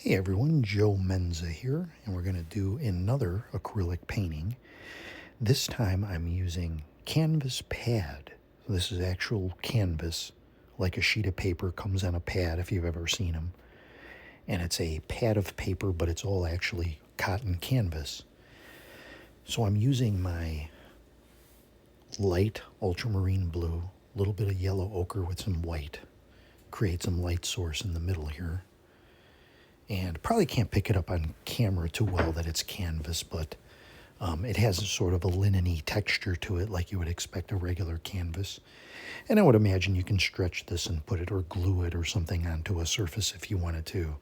Hey everyone, Joe Menza here, and we're going to do another acrylic painting. This time I'm using canvas pad. So this is actual canvas, like a sheet of paper comes on a pad if you've ever seen them. And it's a pad of paper, but it's all actually cotton canvas. So I'm using my light ultramarine blue, a little bit of yellow ochre with some white, create some light source in the middle here. And probably can't pick it up on camera too well that it's canvas, but it has a sort of a linen-y texture to it like you would expect a regular canvas. And I would imagine you can stretch this and put it or glue it or something onto a surface if you wanted to,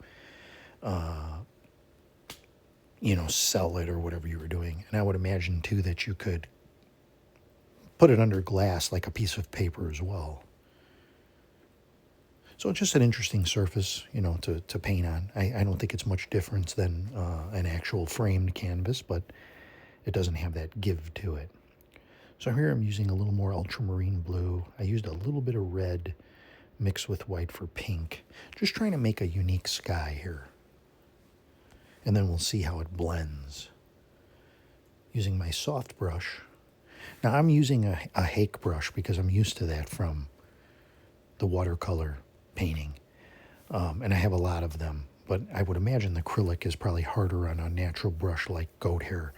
sell it or whatever you were doing. And I would imagine too that you could put it under glass like a piece of paper as well. So it's just an interesting surface, to paint on. I don't think it's much difference than an actual framed canvas, but it doesn't have that give to it. So here I'm using a little more ultramarine blue. I used a little bit of red mixed with white for pink. Just trying to make a unique sky here. And then we'll see how it blends. Using my soft brush. Now I'm using a Hake brush because I'm used to that from the watercolor painting. And I have a lot of them. But I would imagine the acrylic is probably harder on a natural brush like goat hair.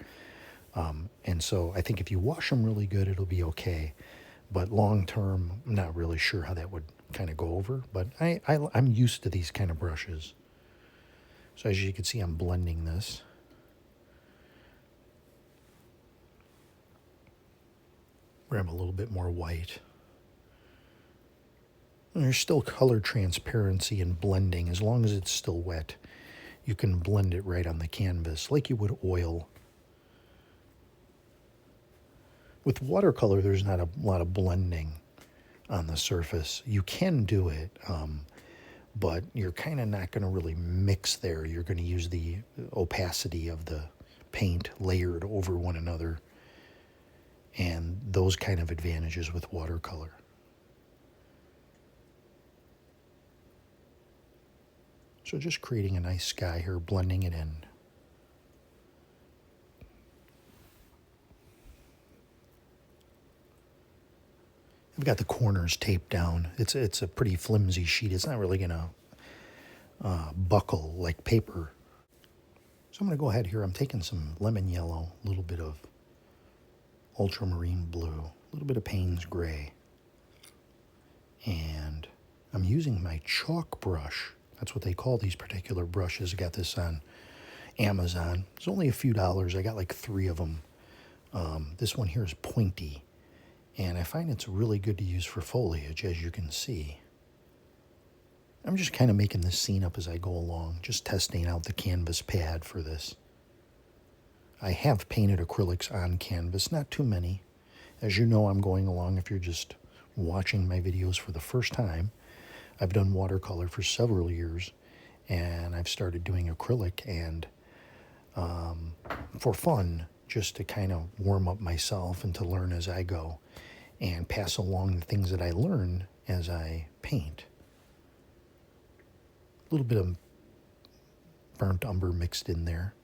And so I think if you wash them really good, it'll be okay. But long term, I'm not really sure how that would kind of go over. But I'm used to these kind of brushes. So as you can see, I'm blending this. Grab a little bit more white. And there's still color transparency and blending. As long as it's still wet, you can blend it right on the canvas like you would oil. With watercolor, there's not a lot of blending on the surface. You can do it, but you're kind of not going to really mix there. You're going to use the opacity of the paint layered over one another and those kind of advantages with watercolor. So just creating a nice sky here, blending it in. I've got the corners taped down. It's a pretty flimsy sheet. It's not really going to buckle like paper. So I'm going to go ahead here. I'm taking some lemon yellow, a little bit of ultramarine blue, a little bit of Payne's gray. And I'm using my chalk brush. That's what they call these particular brushes. I got this on Amazon. It's only a few dollars. I got like 3 of them. This one here is pointy. And I find it's really good to use for foliage, as you can see. I'm just kind of making this scene up as I go along, just testing out the canvas pad for this. I have painted acrylics on canvas, not too many. As you know, I'm going along if you're just watching my videos for the first time. I've done watercolor for several years, and I've started doing acrylic, and for fun, just to kind of warm up myself and to learn as I go and pass along the things that I learn as I paint. A little bit of burnt umber mixed in there.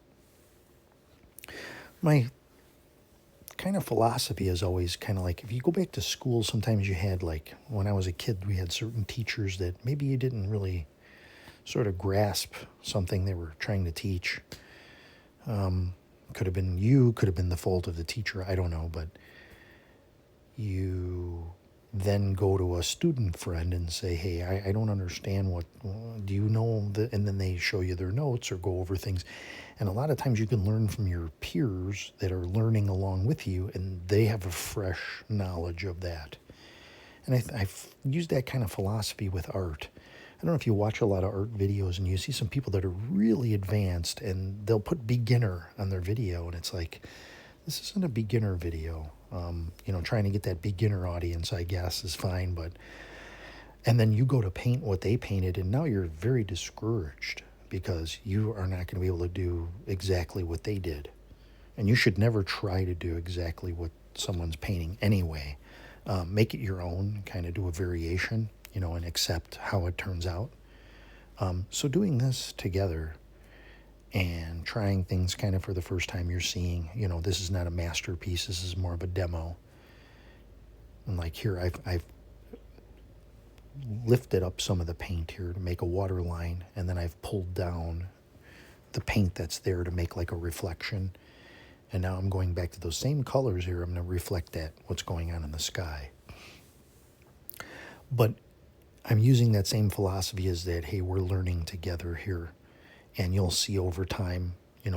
My kind of philosophy is always kind of like, if you go back to school, sometimes you had, like, when I was a kid, we had certain teachers that maybe you didn't really sort of grasp something they were trying to teach. Could have been you, could have been the fault of the teacher, I don't know, but you then go to a student friend and say, hey, I don't understand do you know, and then they show you their notes or go over things. And a lot of times you can learn from your peers that are learning along with you, and they have a fresh knowledge of that. And I've used that kind of philosophy with art. I don't know if you watch a lot of art videos and you see some people that are really advanced and they'll put beginner on their video, and it's like, this isn't a beginner video. Trying to get that beginner audience, I guess, is fine, and then you go to paint what they painted, and now you're very discouraged because you are not going to be able to do exactly what they did. And you should never try to do exactly what someone's painting anyway. Make it your own, kind of do a variation, and accept how it turns out. So doing this together, and trying things kind of for the first time. You're seeing, this is not a masterpiece. This is more of a demo. And like here, I've lifted up some of the paint here to make a water line, and then I've pulled down the paint that's there to make like a reflection. And now I'm going back to those same colors here. I'm going to reflect that, what's going on in the sky. But I'm using that same philosophy as that, hey, we're learning together here. And you'll see over time,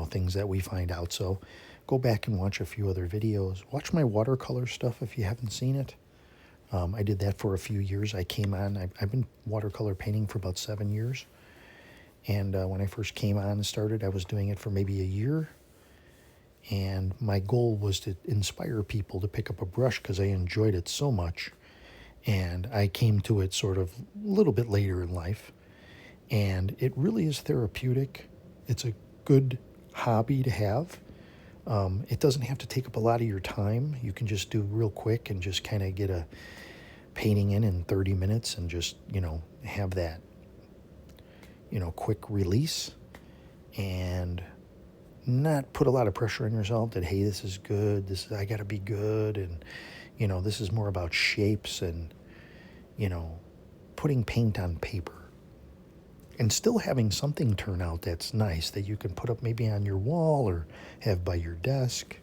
things that we find out. So go back and watch a few other videos. Watch my watercolor stuff if you haven't seen it. I did that for a few years. I've been watercolor painting for about 7 years. And when I first came on and started, I was doing it for maybe a year. And my goal was to inspire people to pick up a brush because I enjoyed it so much. And I came to it sort of a little bit later in life. And it really is therapeutic. It's a good hobby to have. It doesn't have to take up a lot of your time. You can just do real quick and just kind of get a painting in 30 minutes and just, have that, quick release and not put a lot of pressure on yourself that, hey, this is good. I got to be good. And, this is more about shapes and, putting paint on paper. And still having something turn out that's nice that you can put up maybe on your wall or have by your desk.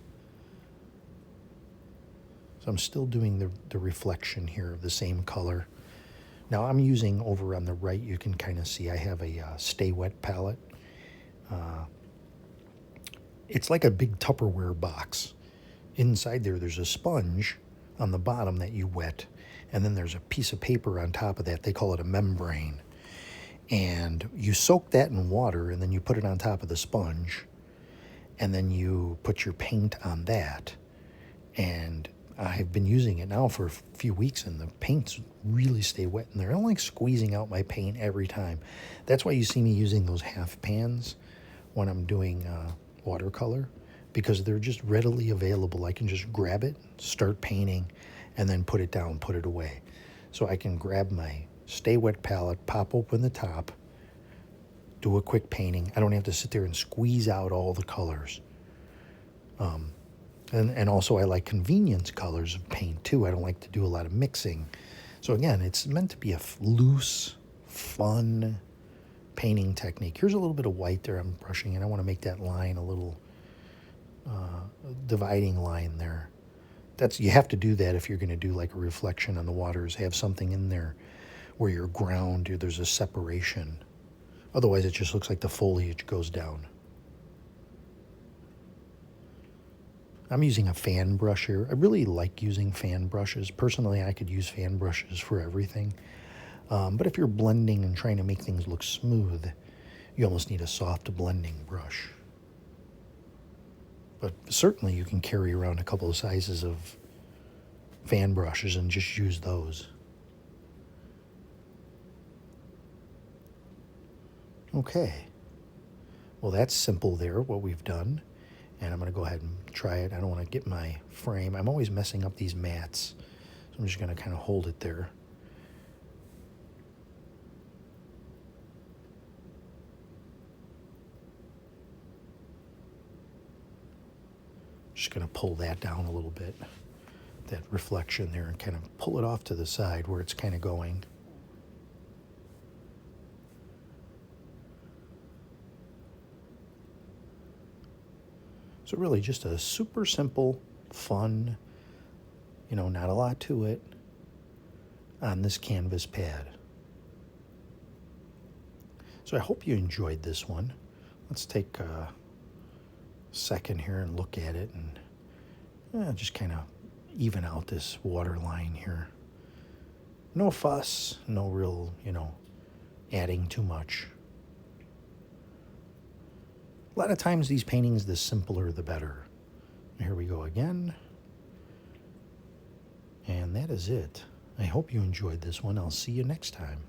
So I'm still doing the reflection here of the same color. Now I'm using over on the right, you can kind of see I have a Stay Wet palette. It's like a big Tupperware box. Inside there's a sponge on the bottom that you wet, and then there's a piece of paper on top of that. They call it a membrane. And you soak that in water, and then you put it on top of the sponge, and then you put your paint on that. And I've been using it now for a few weeks, and the paints really stay wet in there. I don't like squeezing out my paint every time. That's why you see me using those half pans when I'm doing watercolor, because they're just readily available. I can just grab it, start painting, and then put it down, put it away. So I can grab my Stay Wet palette, pop open the top, do a quick painting. I don't have to sit there and squeeze out all the colors. And also I like convenience colors of paint too. I don't like to do a lot of mixing. So again, it's meant to be a loose, fun painting technique. Here's a little bit of white there I'm brushing, and I want to make that line a little dividing line there. You have to do that if you're going to do like a reflection on the waters. Have something in there where your ground, there's a separation. Otherwise, it just looks like the foliage goes down. I'm using a fan brush here. I really like using fan brushes. Personally, I could use fan brushes for everything. But if you're blending and trying to make things look smooth, you almost need a soft blending brush. But certainly you can carry around a couple of sizes of fan brushes and just use those. Okay, well that's simple there, what we've done. And I'm going to go ahead and try it. I don't want to get my frame. I'm always messing up these mats. So I'm just going to kind of hold it there. Just going to pull that down a little bit, that reflection there, and kind of pull it off to the side where it's kind of going. So really just a super simple, fun, not a lot to it on this canvas pad. So I hope you enjoyed this one. Let's take a second here and look at it and just kind of even out this water line here. No fuss, no real, adding too much. A lot of times these paintings, the simpler the better. Here we go again. And that is it. I hope you enjoyed this one. I'll see you next time.